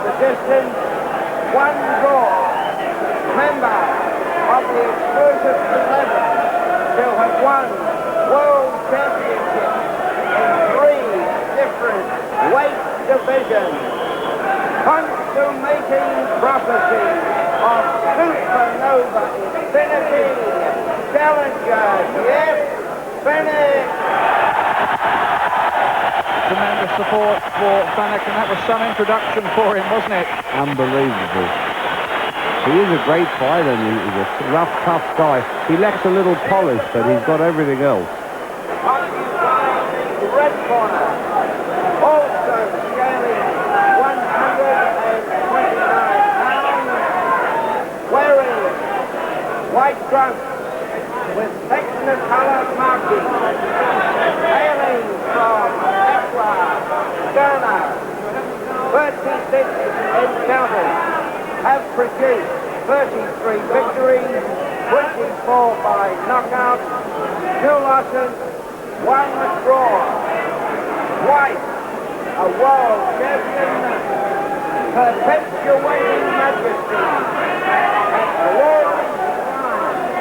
the distance, one draw. Member of the exclusive 11 to have won World Championship in 3 different weight divisions. Consummating prophecy of supernova infinity. Challenger, yes, Fenech. Tremendous support for Fenech, and that was some introduction for him, wasn't it? Unbelievable. He is a great fighter, and he's a rough, tough guy. He lacks a little polish, but he's got everything else. Occupying the red corner, also scaling 129 pounds, wearing white trunks with Technicolor markings, hailing from Accra, Ghana. 36 encounters have produced 33 victories, 24 by knockout, 2 losses, 1 draw. Twice a world champion, perpetuating majesty, and glory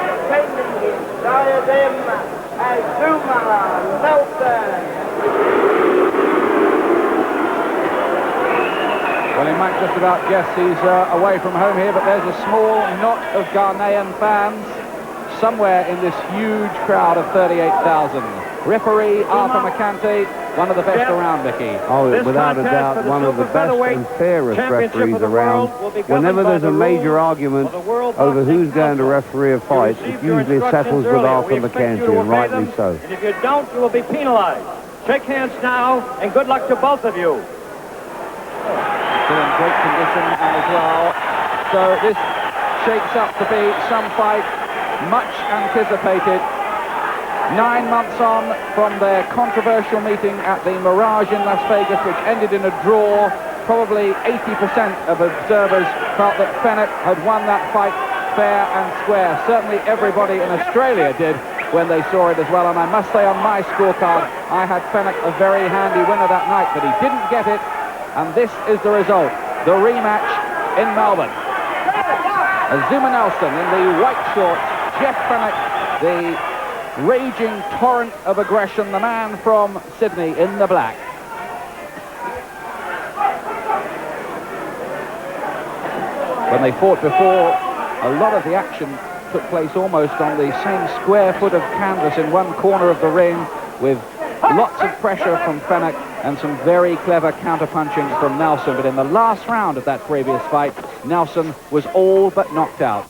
defending his diadem, Azumah Nelson. Well, he might just about guess he's away from home here, but there's a small knot of Ghanaian fans somewhere in this huge crowd of 38,000. Referee Arthur McCanty, one of the best around, Mickey. Oh, without a doubt, one of the best and fairest referees around. Whenever there's a major argument over who's going to referee a fight, it usually settles with Arthur McCanty, and rightly so. And if you don't, you will be penalized. Shake hands now, and good luck to both of you. Still in great condition as well. So this shapes up to be some fight much anticipated. 9 months on from their controversial meeting at the Mirage in Las Vegas, which ended in a draw. Probably 80% of observers felt that Fenech had won that fight fair and square. Certainly everybody in Australia did when they saw it as well. And I must say, on my scorecard, I had Fenech a very handy winner that night, but he didn't get it. And this is the result, the rematch in Melbourne. Azumah Nelson in the white shorts, Jeff Fenech, the raging torrent of aggression, the man from Sydney in the black. When they fought before, a lot of the action took place almost on the same square foot of canvas in one corner of the ring, with lots of pressure from Fenech and some very clever counter-punching from Nelson. But in the last round of that previous fight, Nelson was all but knocked out.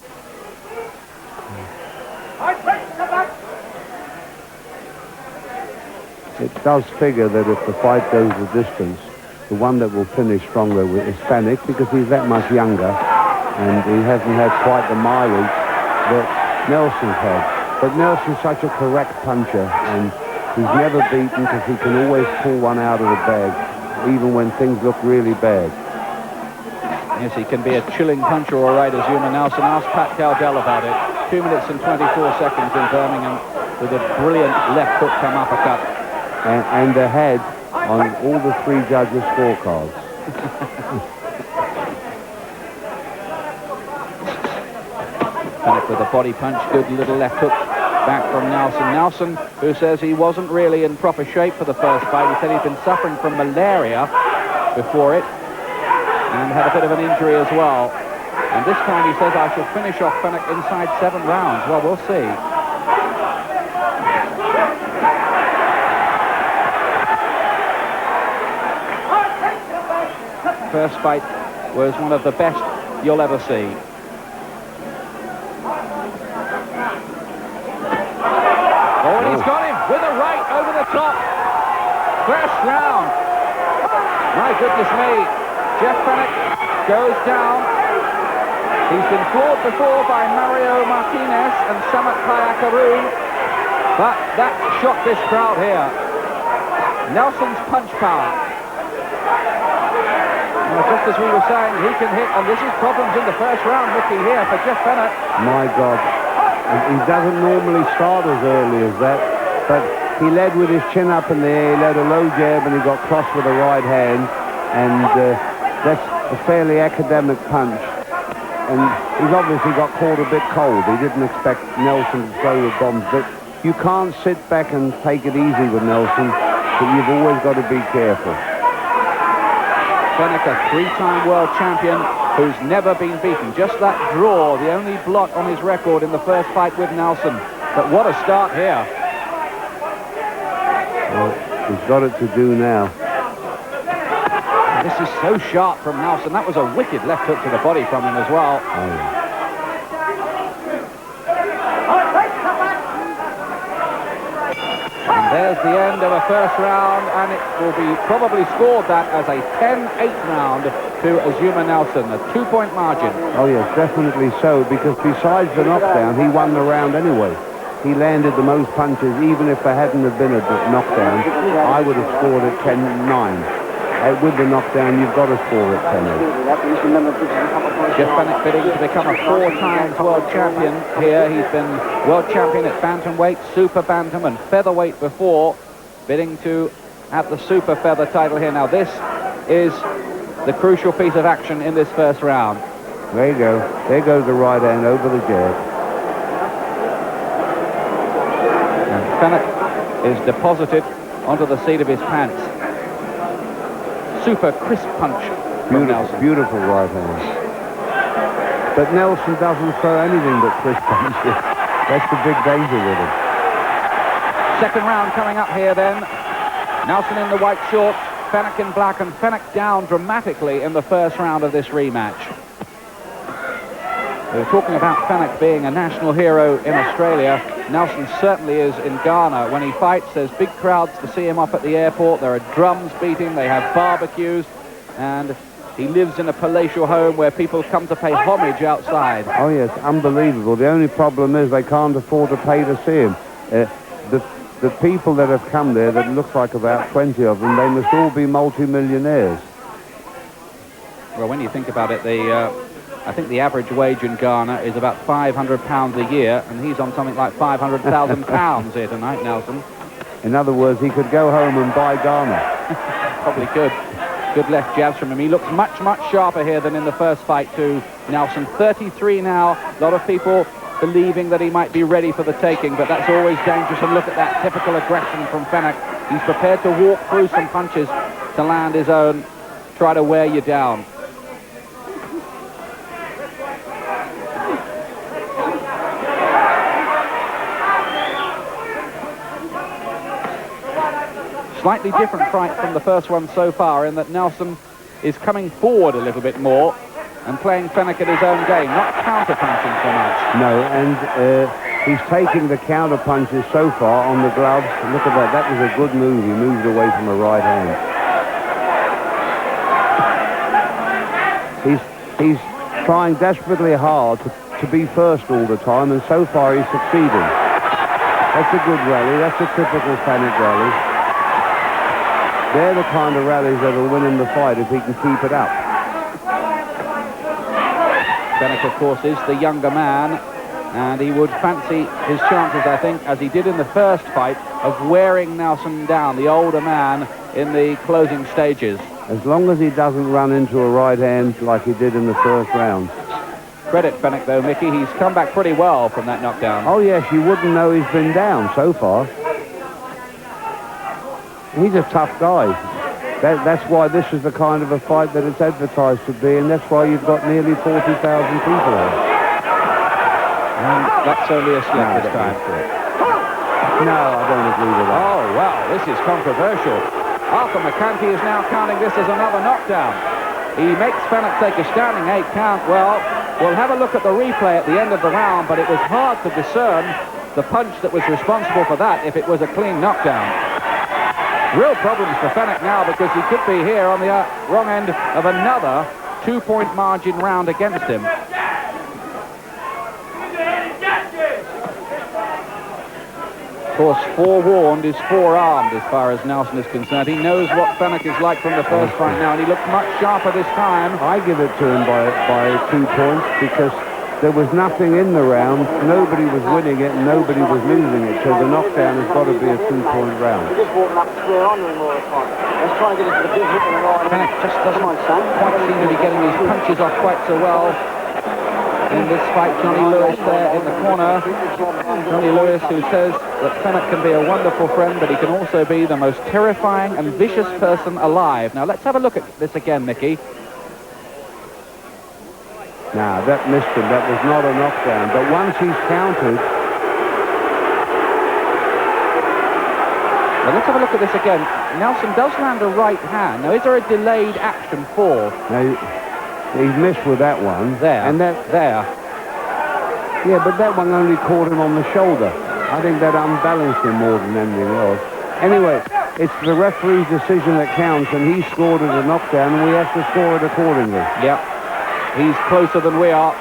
It does figure that if the fight goes the distance, the one that will finish stronger is Fenech, because he's that much younger and he hasn't had quite the mileage that Nelson's had. But Nelson's such a correct puncher, and he's never beaten because he can always pull one out of the bag, even when things look really bad. Yes, he can be a chilling puncher, all right, Azumah Nelson. Ask Pat Cowdell about it. 2 minutes and 24 seconds in Birmingham with a brilliant left hook come uppercut. And ahead on all the 3 judges' scorecards. Fenech with a body punch, good little left hook back from Nelson. Nelson, who says he wasn't really in proper shape for the first fight. He said he'd been suffering from malaria before it and had a bit of an injury as well. And this time he says, I shall finish off Fenech inside 7 rounds. Well, we'll see. First fight was one of the best you'll ever see. Oh, and he's got him with a right over the top. First round. My goodness me. Jeff Fenech goes down. He's been floored before by Mario Martinez and Samat Kayakaroon, but that shocked this crowd here. Nelson's punch power. Well, just as we were saying, he can hit, and this is problems in the first round, looking here for Jeff Fenech. My God, he doesn't normally start as early as that, but he led with his chin up in the air, he led a low jab, and he got crossed with a right hand, and a fairly academic punch. And he's obviously got caught a bit cold. He didn't expect Nelson to throw the bombs. But you can't sit back and take it easy with Nelson. But you've always got to be careful. Fenech, a three-time world champion who's never been beaten. Just that draw, the only blot on his record in the first fight with Nelson. But what a start here. Well, he's got it to do now. This is so sharp from Nelson. That was a wicked left hook to the body from him as well. Oh, yeah. And there's the end of a first round, and it will be probably scored that as a 10-8 round to Azumah Nelson, a 2-point margin. Oh, yes, definitely so, because besides the knockdown, he won the round anyway. He landed the most punches. Even if there hadn't have been a knockdown, I would have scored it 10-9. With the knockdown, you've got to score it 10-8. Jeff Fenech bidding to become a 4-time world champion here. He's been world champion at bantamweight, super bantam, and featherweight before, bidding to have the super feather title here. Now this is the crucial piece of action in this first round. There you go. There goes the right hand over the jab. And Fenech is deposited onto the seat of his pants. Super crisp punch from Nelson. Beautiful right hand. But Nelson doesn't throw anything but crisp punches. That's the big danger with him. Second round coming up here then. Nelson in the white shorts, Fenech in black, and Fenech down dramatically in the first round of this rematch. We were talking about Fenech being a national hero in Australia. Nelson certainly is in Ghana. When he fights, there's big crowds to see him off at the airport. There are drums beating, they have barbecues, and he lives in a palatial home where people come to pay homage outside. Oh, yes, unbelievable. The only problem is they can't afford to pay to see him. The people that have come there, that looks like about 20 of them, they must all be multi-millionaires. Well, when you think about it, I think the average wage in Ghana is about £500 a year, and he's on something like £500,000 here tonight, Nelson. In other words, he could go home and buy Ghana. Probably could. Good left jabs from him. He looks much, much sharper here than in the first fight to Nelson. 33 now. A lot of people believing that he might be ready for the taking, but that's always dangerous. And look at that typical aggression from Fenech. He's prepared to walk through some punches to land his own, try to wear you down. Slightly different fight from the first one so far in that Nelson is coming forward a little bit more and playing Fenech at his own game, not counter-punching so much. No, and he's taking the counter-punches so far on the gloves. Look at that. That was a good move. He moved away from the right hand. He's trying desperately hard to be first all the time, and so far he's succeeding. That's a good rally. That's a typical Fenech rally. They're the kind of rallies that will win him the fight if he can keep it up. Fenech, of course, is the younger man, and he would fancy his chances, I think, as he did in the first fight, of wearing Nelson down, the older man, in the closing stages. As long as he doesn't run into a right hand like he did in the first round. Credit Fenech, though, Mickey. He's come back pretty well from that knockdown. Oh, yes, you wouldn't know he's been down so far. He's a tough guy. That's why this is the kind of a fight that it's advertised to be, and that's why you've got nearly 40,000 people here. And that's only a slip this time. No, I don't agree with that. Oh, well, this is controversial. Arthur McCanty is now counting this as another knockdown. He makes Fenech take a standing 8 count. Well, we'll have a look at the replay at the end of the round, but it was hard to discern the punch that was responsible for that if it was a clean knockdown. Real problems for Fenech now because he could be here on the wrong end of another 2-point margin round against him. Of course, forewarned is forearmed as far as Nelson is concerned. He knows what Fenech is like from the first fight now, and he looked much sharper this time. I give it to him by 2 points because there was nothing in the round. Nobody was winning it and nobody was losing it. So the knockdown has got to be a 2-point round. We're just walking up square on him all the time. Let's try and get into the big hit in the right. Fenech just doesn't quite seem to be getting his punches off quite so well in this fight. Johnny Lewis there in the corner. Johnny Lewis, who says that Fenech can be a wonderful friend, but he can also be the most terrifying and vicious person alive. Now let's have a look at this again, Mickey. Now, that missed him. That was not a knockdown. But once he's countered... Well, let's have a look at this again. Nelson does land a right hand. Now, is there a delayed action for? Now, he's missed with that one. There. And that... There. Yeah, but that one only caught him on the shoulder. I think that unbalanced him more than anything else. Anyway, it's the referee's decision that counts, and he scored it a knockdown, and we have to score it accordingly. Yep. He's closer than we are,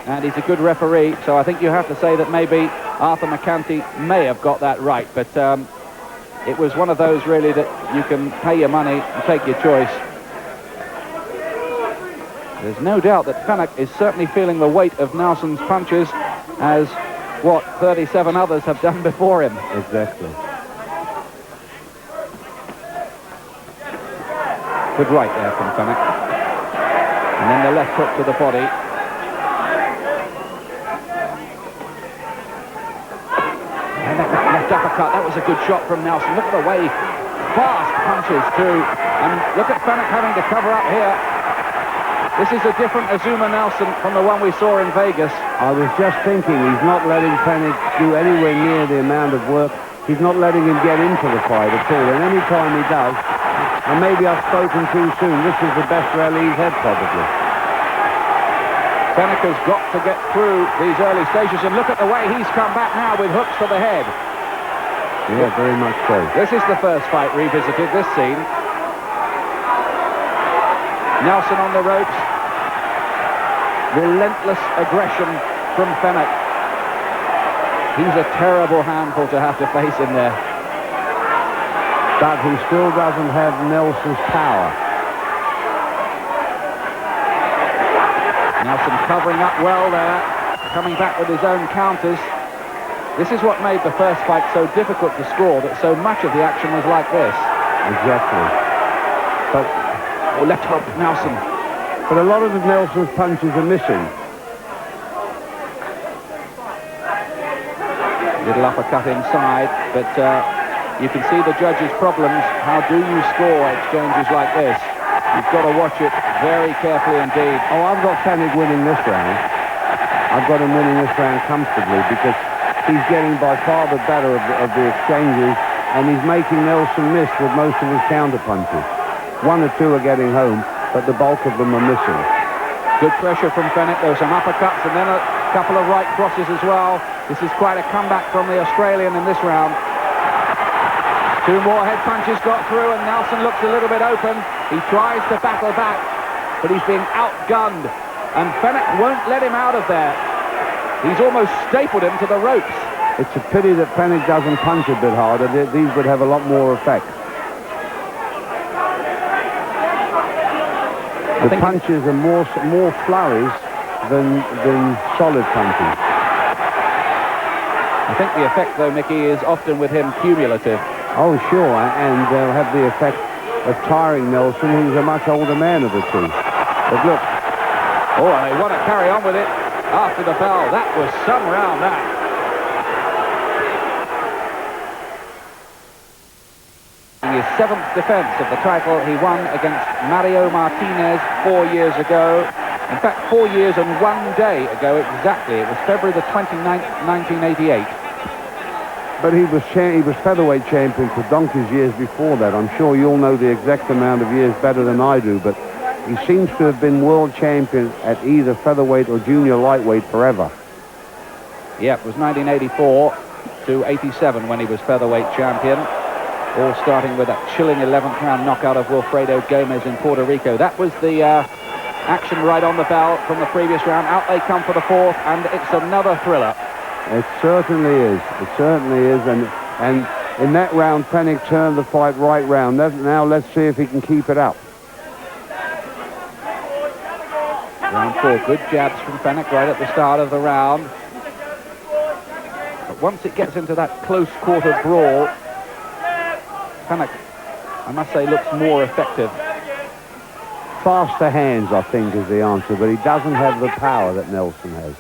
and he's a good referee, so I think you have to say that maybe Arthur McCanty may have got that right, but it was one of those really that you can pay your money and take your choice. There's no doubt that Fenech is certainly feeling the weight of Nelson's punches, as what 37 others have done before him. Exactly. Good right there from Fenech. And then the left hook to the body. And that left uppercut, that was a good shot from Nelson. Look at the way, fast punches too. And look at Fenech having to cover up here. This is a different Azumah Nelson from the one we saw in Vegas. I was just thinking, he's not letting Fenech do anywhere near the amount of work. He's not letting him get into the fight at all. And any time he does, and maybe I've spoken too soon, this is the best rally he's had probably. Fenech has got to get through these early stages, and look at the way he's come back now with hooks to the head. Yeah, very much so. This is the first fight revisited, this scene. Nelson on the ropes. Relentless aggression from Fenech. He's a terrible handful to have to face in there. But he still doesn't have Nelson's power. Nelson covering up well there, coming back with his own counters. This is what made the first fight so difficult to score, that so much of the action was like this. Exactly. But left hook, Nelson. But a lot of Nelson's punches are missing. Little uppercut inside, but you can see the judge's problems. How do you score exchanges like this? You've got to watch it very carefully indeed. Oh, I've got Fenech winning this round. I've got him winning this round comfortably because he's getting by far the better of the exchanges, and he's making Nelson miss with most of his counter punches. One or two are getting home, but the bulk of them are missing. Good pressure from Fenech. There were some uppercuts and then a couple of right crosses as well. This is quite a comeback from the Australian in this round. Two more head punches got through, and Nelson looks a little bit open. He tries to battle back, but he's being outgunned, and Fenech won't let him out of there. He's almost stapled him to the ropes. It's a pity that Fenech doesn't punch a bit harder. These would have a lot more effect. The punches are more flurries than solid punches. I think the effect, though, Mickey, is often with him cumulative. Oh, sure, and they'll have the effect of tiring Nelson, who's a much older man of the two. But look. Oh, and they want to carry on with it after the bell. That was some round, that. His seventh defense of the title he won against Mario Martinez 4 years ago. In fact, 4 years and 1 day ago exactly. It was February the 29th, 1988. But he was featherweight champion for donkey's years before that. I'm sure you'll know the exact amount of years better than I do, but he seems to have been world champion at either featherweight or junior lightweight forever. Yeah, it was 1984 to 87 when he was featherweight champion. All starting with that chilling 11th round knockout of Wilfredo Gomez in Puerto Rico. That was the action right on the bell from the previous round. Out they come for the fourth, and it's another thriller. It certainly is. It certainly is. And in that round, Fenech turned the fight right round. Now let's see if he can keep it up. Round 4, good jabs from Fenech right at the start of the round. But once it gets into that close quarter brawl, Fenech, I must say, looks more effective. Faster hands, I think, is the answer, but he doesn't have the power that Nelson has.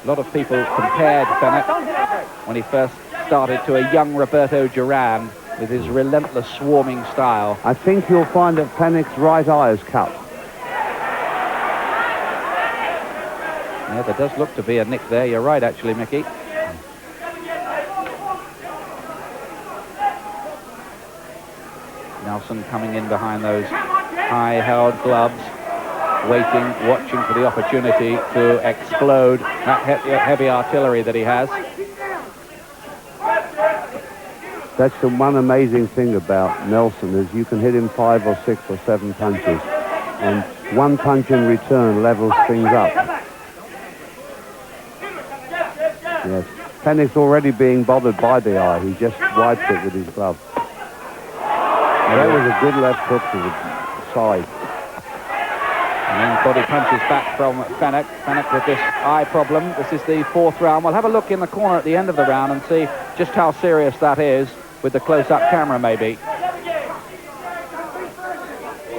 A lot of people compared Fenech, when he first started, to a young Roberto Duran with his relentless swarming style. I think you'll find that Fenech's right eye is cut. Yeah, there does look to be a nick there. You're right, actually, Mickey. Nelson coming in behind those high-held gloves, waiting, watching for the opportunity to explode that heavy artillery that he has. That's the one amazing thing about Nelson, is you can hit him 5 or 6 or 7 punches, and one punch in return levels things up. Yes, Fenech's already being bothered by the eye. He just wiped it with his glove. That was a good left hook to the side. And then body punches back from Fenech. Fenech with this eye problem. This is the 4th round. We'll have a look in the corner at the end of the round and see just how serious that is with the close-up camera, maybe.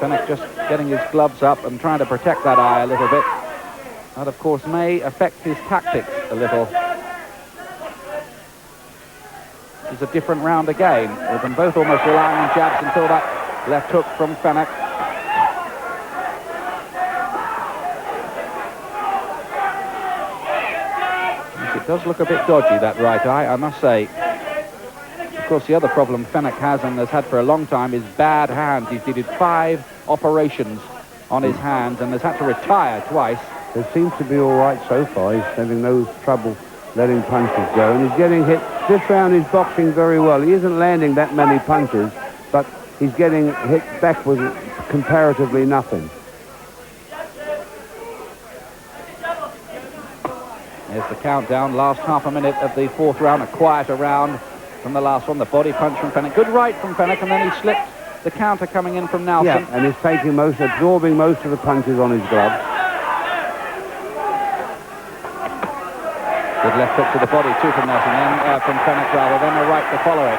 Fenech just getting his gloves up and trying to protect that eye a little bit. That, of course, may affect his tactics a little. It's a different round again, with them both almost relying on jabs until that left hook from Fenech. It does look a bit dodgy, that right eye, I must say. Of course, the other problem Fenech has, and has had for a long time, is bad hands. He's needed 5 operations on his hands and has had to retire twice. It seems to be all right so far. He's having no trouble letting punches go, and he's getting hit. This round he's boxing very well. He isn't landing that many punches, but he's getting hit back with comparatively nothing. There's the countdown, last half a minute of the 4th round, a quieter round from the last one. The body punch from Fenech, good right from Fenech, and then he slipped the counter coming in from Nelson. Yeah, and he's taking absorbing most of the punches on his gloves. Good left hook to the body too from Nelson, then from Fenech rather, then a right to follow it.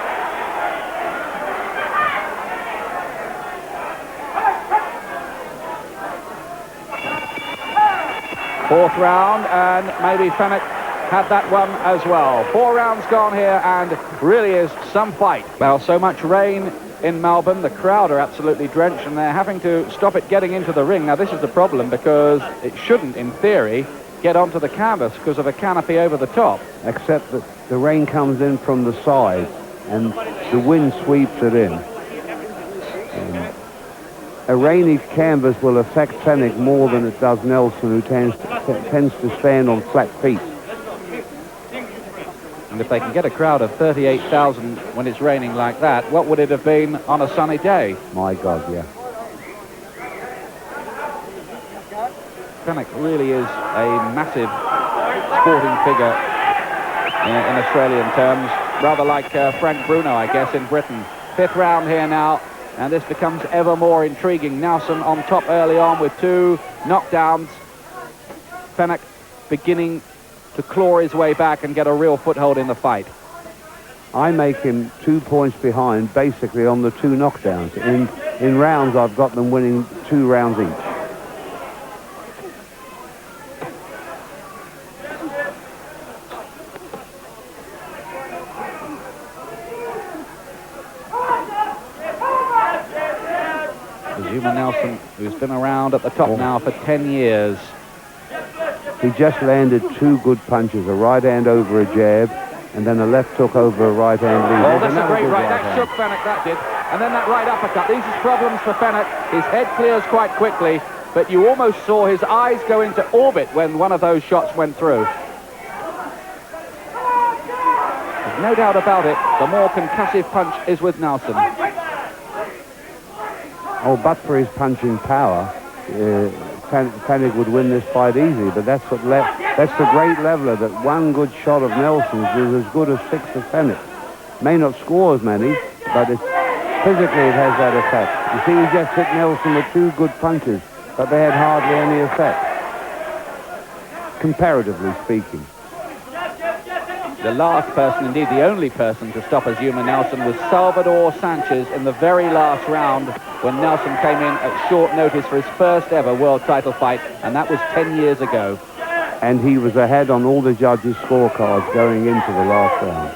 Fourth round, and maybe Fenech had that one as well. 4 rounds gone here, and really is some fight. Well, so much rain in Melbourne, the crowd are absolutely drenched, and they're having to stop it getting into the ring. Now, this is the problem, because it shouldn't, in theory, get onto the canvas because of a canopy over the top. Except that the rain comes in from the side and the wind sweeps it in. A rainy canvas will affect Fenech more than it does Nelson, who tends to stand on flat feet. And if they can get a crowd of 38,000 when it's raining like that, what would it have been on a sunny day? My God, yeah. Fenech really is a massive sporting figure in Australian terms, rather like Frank Bruno, I guess, in Britain. 5th round here now, and this becomes ever more intriguing. Nelson on top early on with 2 knockdowns. Fenech beginning to claw his way back and get a real foothold in the fight. I make him 2 points behind, basically, on the 2 knockdowns. In rounds, I've got them winning 2 rounds each. Azumah Nelson, who's been around at the top now for 10 years. He just landed 2 good punches, a right hand over a jab, and then a left hook over a right hand lead. Oh, that's a great right. That shook Fenech, that did. And then that right uppercut. These are problems for Fenech. His head clears quite quickly, but you almost saw his eyes go into orbit when one of those shots went through. There's no doubt about it, the more concussive punch is with Nelson. Oh, but for his punching power, Fenech would win this fight easy, but that's the great leveler, that one good shot of Nelson's is as good as 6 of Fenech. May not score as many, but physically it has that effect. You see, he just hit Nelson with 2 good punches, but they had hardly any effect, comparatively speaking. The last person, indeed the only person to stop Azumah Nelson was Salvador Sanchez in the very last round when Nelson came in at short notice for his first ever world title fight, and that was 10 years ago. And he was ahead on all the judges' scorecards going into the last round.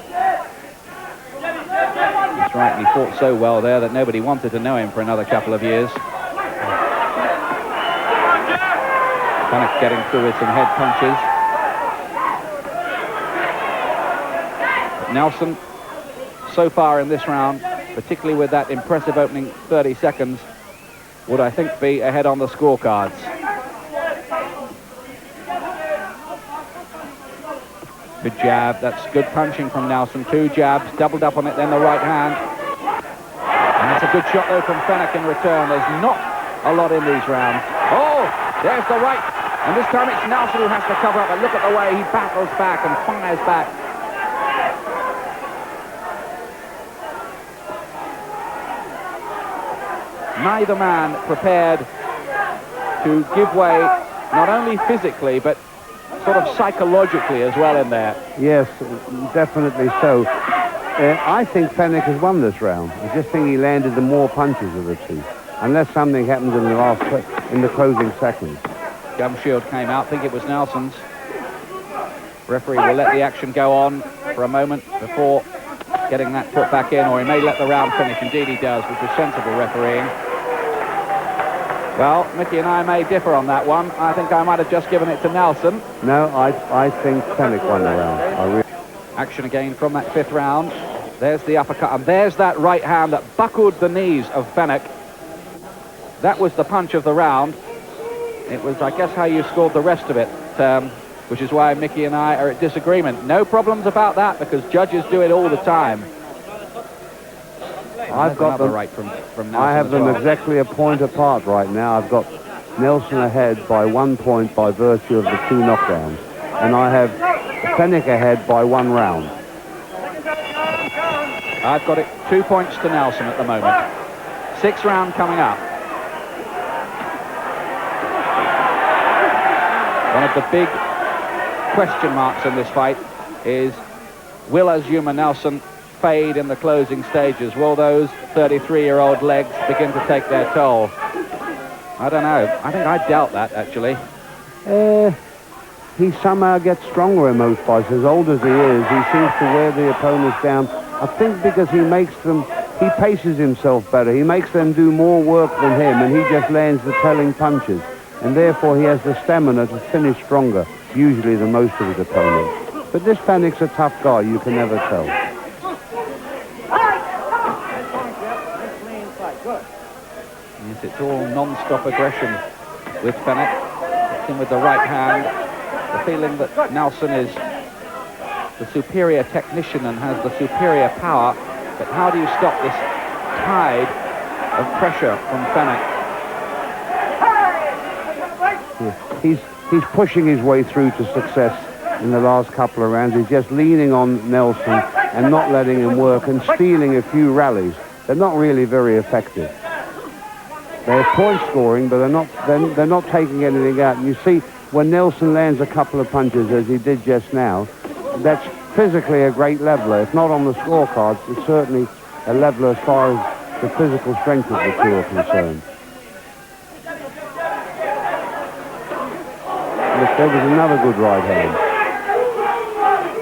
That's right, and he fought so well there that nobody wanted to know him for another couple of years. Fenech getting through with some head punches. Nelson, so far in this round, particularly with that impressive opening 30 seconds, would I think be ahead on the scorecards. Good jab, that's good punching from Nelson. 2 jabs, doubled up on it, then the right hand. And that's a good shot though from Fenech in return. There's not a lot in these rounds. Oh, there's the right. And this time it's Nelson who has to cover up, and look at the way he battles back and fires back. Neither man prepared to give way, not only physically, but sort of psychologically as well in there. Yes, definitely so. I think Fenech has won this round. I just think he landed the more punches of the two, unless something happened in the closing seconds. Gum shield came out. I think it was Nelson's. Referee will let the action go on for a moment before getting that put back in, or he may let the round finish. Indeed he does, which is sensible refereeing. Well, Mickey and I may differ on that one. I think I might have just given it to Nelson. No, I think Fenech won the round. Action again from that 5th round. There's the uppercut, and there's that right hand that buckled the knees of Fenech. That was the punch of the round. It was, I guess, how you scored the rest of it, which is why Mickey and I are at disagreement. No problems about that, because judges do it all the time. I've got them right from Nelson. I have them well. exactly a point apart right now. I've got Nelson ahead by 1 point by virtue of the 2 knockdowns, and I have Fenech ahead by 1 round. I've got it 2 points to Nelson at the moment. 6th round coming up. One of the big question marks in this fight is, will Azumah Nelson fade in the closing stages? Will those 33-year-old legs begin to take their toll? I don't know. I think I doubt that, actually. He somehow gets stronger in most fights. As old as he is, he seems to wear the opponents down. I think because he paces himself better. He makes them do more work than him, and he just lands the telling punches. And therefore he has the stamina to finish stronger, usually, than most of his opponents. But this Fenech's a tough guy, you can never tell. Yes, it's all non-stop aggression with Fenech. Hits him with the right hand. The feeling that Nelson is the superior technician and has the superior power. But how do you stop this tide of pressure from Fenech? Yeah. He's pushing his way through to success in the last couple of rounds. He's just leaning on Nelson and not letting him work and stealing a few rallies. They're not really very effective. They're point scoring, but they're not taking anything out. And you see, when Nelson lands a couple of punches, as he did just now, that's physically a great leveler. If not on the scorecards, it's certainly a leveler as far as the physical strength of the two are concerned. Look, there was another good right hand.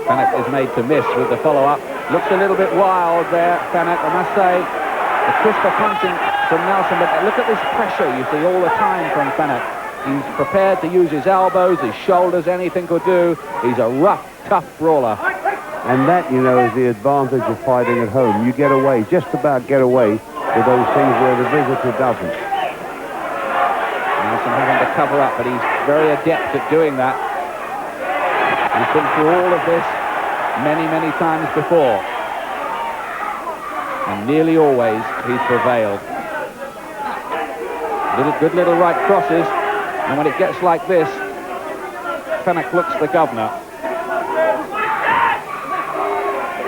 Fenech is made to miss with the follow-up. Looks a little bit wild there, Fenech, I must say. The crisper punching from Nelson, but look at this pressure you see all the time from Fenech. He's prepared to use his elbows, his shoulders, anything could do. He's a rough, tough brawler. And that, you know, is the advantage of fighting at home. You get away, just about get away with those things where the visitor doesn't. Nelson having to cover up, but he's very adept at doing that. He's been through all of this many, many times before. And nearly always he's prevailed. Good little right crosses. And when it gets like this, Fenech looks the governor.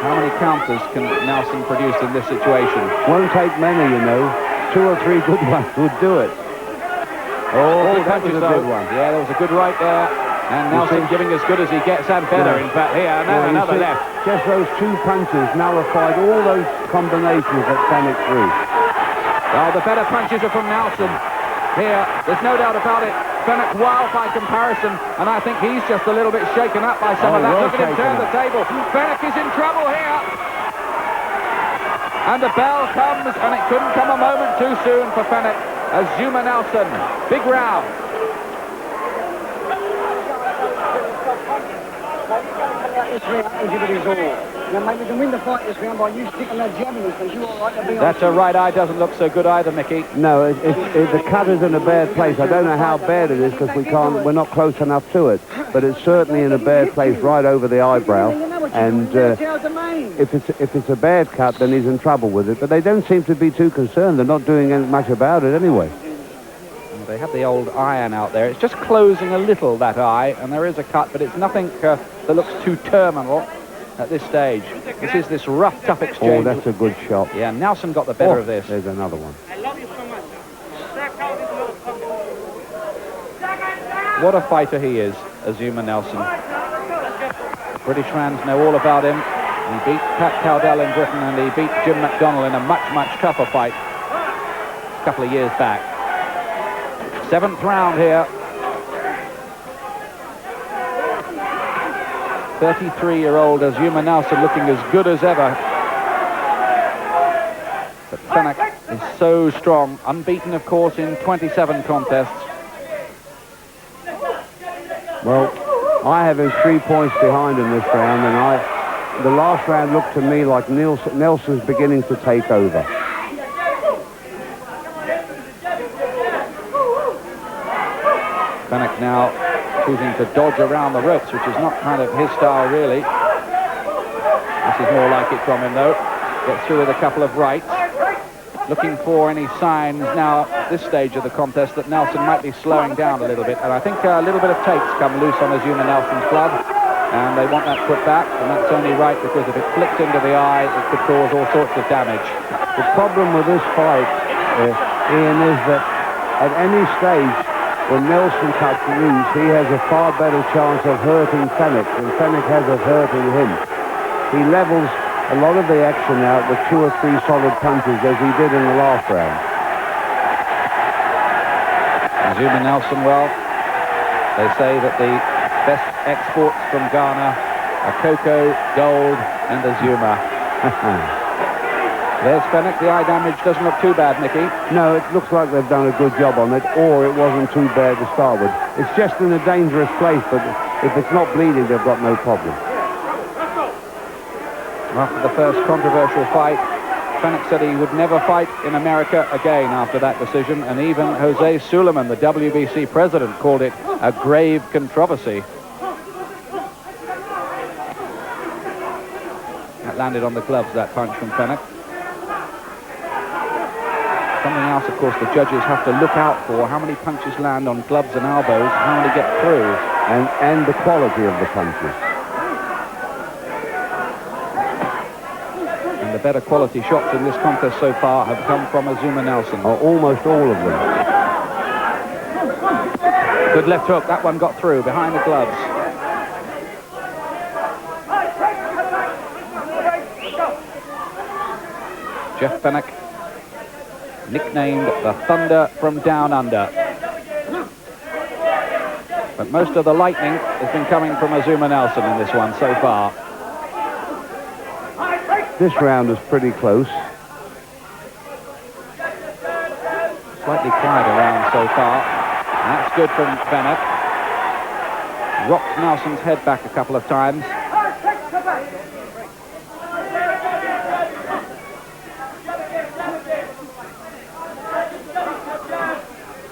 How many counters can Nelson produce in this situation? Won't take many, you know. 2 or 3 good ones would do it. All that was punches, a though. good one. Yeah, there was a good right there. And Nelson see? giving as good as he gets, and better, Yeah. in fact. Here, Yeah, now you another see, left. Just those two punches nullified all those combinations that Fenech threw. Well, the better punches are from Nelson. Here, there's no doubt about it. Fenech wild by comparison, and I think he's just a little bit shaken up by some of that. well Look at him turn the table. Fenech is in trouble here. And the bell comes, and it couldn't come a moment too soon for Fenech. Azumah Nelson, big round. This round and give it his all. Now, mate, we can win the fight this round by you sticking that jab in his face. You all right to be That's a right eye doesn't look so good either, Mickey. No, the cut is in a bad place. I don't know how bad it is because we're not close enough to it. But it's certainly in a bad place right over the eyebrow. And if it's a bad cut, then he's in trouble with it. But they don't seem to be too concerned. They're not doing much about it anyway. They have the old iron out there. It's just closing a little, that eye, and there is a cut, but it's nothing that looks too terminal at this stage. This is this rough, tough exchange. Oh, that's a good shot. Yeah, Nelson got the better of this. There's another one. I love you so much. What a fighter he is, Azumah Nelson. British fans know all about him. He beat Pat Cowdell in Britain, and he beat Jim McDonnell in a much, much tougher fight a couple of years back. 7th round here. 33-year-old Azumah Nelson looking as good as ever. But Fenech is so strong. Unbeaten, of course, in 27 contests. Well, I have him 3 points behind in this round, and the last round looked to me like Nelson's beginning to take over. Fenech now choosing to dodge around the ropes, which is not kind of his style, really. This is more like it from him, though. Gets through with a couple of rights. Looking for any signs now at this stage of the contest that Nelson might be slowing down a little bit. And I think a little bit of tape's come loose on Azumah Nelson's glove. And they want that put back, and that's only right because if it flicks into the eye, it could cause all sorts of damage. The problem with this fight, Ian, is that at any stage when Nelson cuts loose, he has a far better chance of hurting Fenech than Fenech has of hurting him. He levels a lot of the action out with 2 or 3 solid punches as he did in the last round. Azumah Nelson, well, they say that the best exports from Ghana are cocoa, gold, and Azumah. There's Fenech. The eye damage doesn't look too bad, Mickey. No, it looks like they've done a good job on it, or it wasn't too bad to start with. It's just in a dangerous place, but if it's not bleeding, they've got no problem. After the first controversial fight, Fenech said he would never fight in America again after that decision, and even Jose Suleiman, the WBC president, called it a grave controversy. That landed on the gloves, that punch from Fenech. Something else, of course, the judges have to look out for: how many punches land on gloves and elbows, how many get through. And the quality of the punches. And the better quality shots in this contest so far have come from Azumah Nelson. Almost all of them. Good left hook. That one got through behind the gloves. Jeff Fenech, nicknamed the Thunder from Down Under. But most of the lightning has been coming from Azumah Nelson in this one so far. This round is pretty close. Slightly quieter round so far. And that's good from Fenech. Rocked Nelson's head back a couple of times.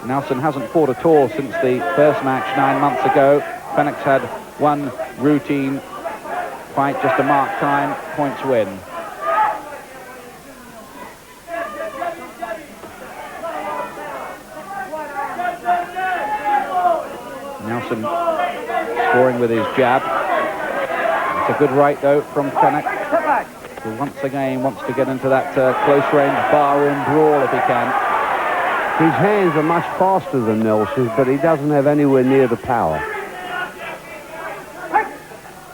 Nelson hasn't fought at all since the first match 9 months ago. Fenech's had one routine fight, just a mark time, points win. Nelson scoring with his jab. It's a good right, though, from Fenech, who once again wants to get into that close-range barroom brawl if he can. His hands are much faster than Nelson's, but he doesn't have anywhere near the power.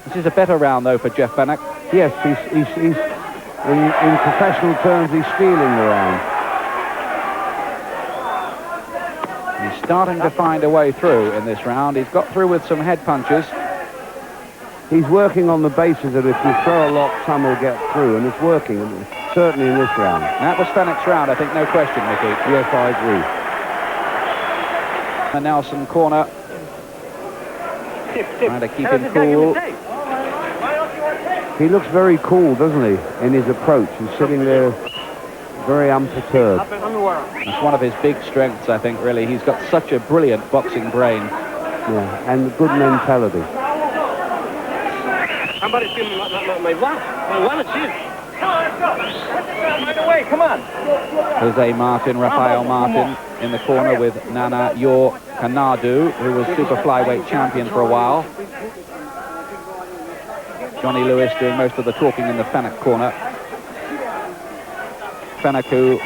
This is a better round, though, for Jeff Fenech. Yes, he's in professional terms, he's stealing the round. He's starting to find a way through in this round. He's got through with some head punches. He's working on the basis that if you throw a lot, some will get through, and it's working, certainly in this round. That was Fenech's round, I think, no question, Mickey. Yes, I agree. The Nelson corner. Trying to keep him cool. He looks very cool, doesn't he, in his approach? He's sitting there very unperturbed. That's one of his big strengths, I think, really. He's got such a brilliant boxing brain. Yeah, and good mentality. Come on. Jose Martin, Rafael Martin in the corner with Nana Yor Kanadu, who was super flyweight champion for a while. Johnny Lewis doing most of the talking in the Fenech corner. Fenech, who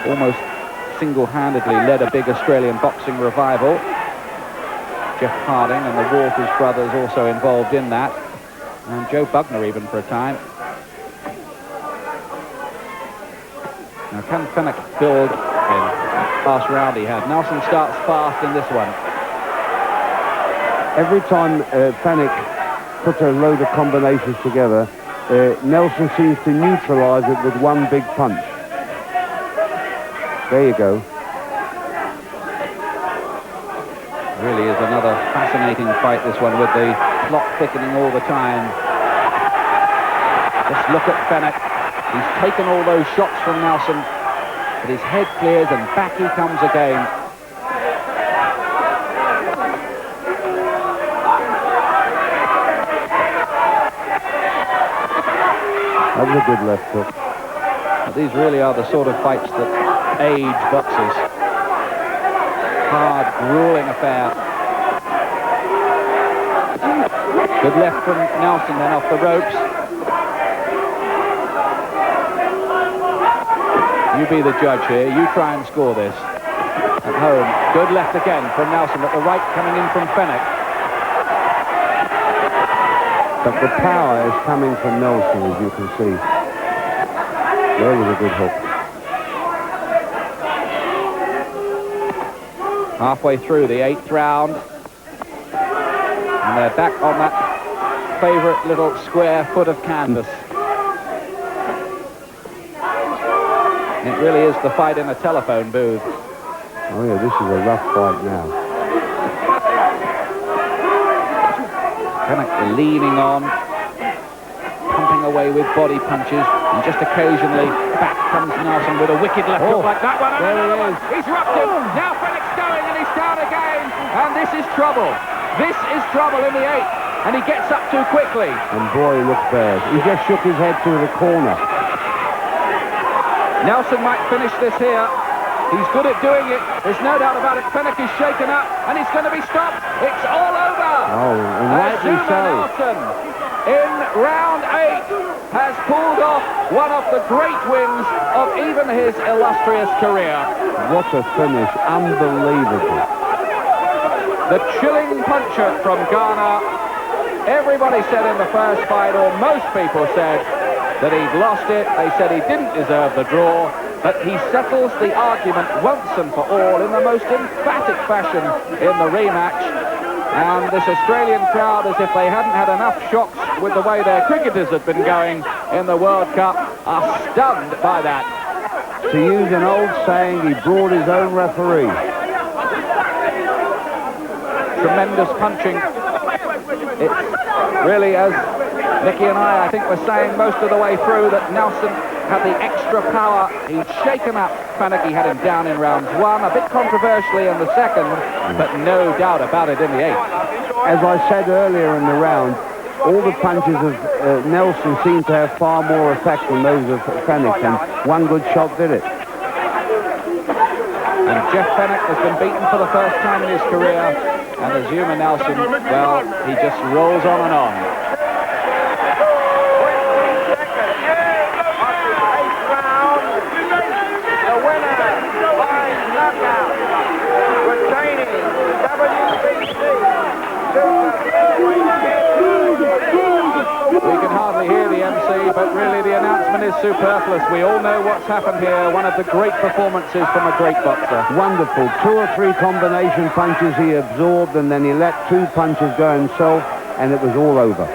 almost single-handedly led a big Australian boxing revival. Jeff Harding and the Walters brothers also involved in that. And Joe Bugner even for a time. Now can Fenech build in? Last round he had. Nelson starts fast in this one. Every time Fenech puts a load of combinations together, Nelson seems to neutralize it with one big punch. There you go. Really is another fascinating fight, this one, with the plot thickening all the time. Just look at Fenech. He's taken all those shots from Nelson, but his head clears and back he comes again. That was a good left hook. But these really are the sort of fights that age boxers. Hard, grueling affair. Good left from Nelson then off the ropes. You be the judge here. You try and score this at home. Good left again from Nelson, but the right coming in from Fenech. But the power is coming from Nelson, as you can see. There was a good hook. Halfway through the 8th round. And they're back on that favourite little square foot of canvas. It really is the fight in a telephone booth. Oh yeah, this is a rough fight now. Fenech leaning on, pumping away with body punches, and just occasionally back comes Nelson with a wicked left hook like that one. There he is. He's rocked him. Now Fenech's going and he's down again. And this is trouble. This is trouble in the 8th. And he gets up too quickly. And boy, he looks bad. He just shook his head to the corner. Nelson might finish this here. He's good at doing it. There's no doubt about it. Fenech is shaken up, and he's going to be stopped. It's all over. Oh, and rightly Azumah so. Nelson in round 8 has pulled off one of the great wins of even his illustrious career. What a finish. Unbelievable. The chilling puncher from Ghana. Everybody said in the first fight, or most people said, that he'd lost it. They said he didn't deserve the draw, but he settles the argument once and for all in the most emphatic fashion in the rematch. And this Australian crowd, as if they hadn't had enough shocks with the way their cricketers had been going in the World Cup, are stunned by that. To use an old saying, he brought his own referee. Tremendous punching. It's really, as Nicky and I think we're saying most of the way through, that Nelson had the extra power. He'd shaken up Fenech. He had him down in round 1, a bit controversially in the 2nd, but no doubt about it in the 8th. As I said earlier in the round, all the punches of Nelson seem to have far more effect than those of Fenech, and one good shot did it. And Jeff Fenech has been beaten for the first time in his career, and Azumah Nelson, well, he just rolls on and on. The winner by knockout. but really the announcement is superfluous. We all know what's happened here. One of the great performances from a great boxer. Wonderful. 2 or 3 combination punches he absorbed, and then he let 2 punches go himself, and it was all over.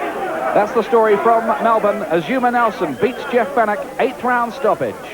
That's the story from Melbourne. Azumah Nelson beats Jeff Fenech, 8th round stoppage.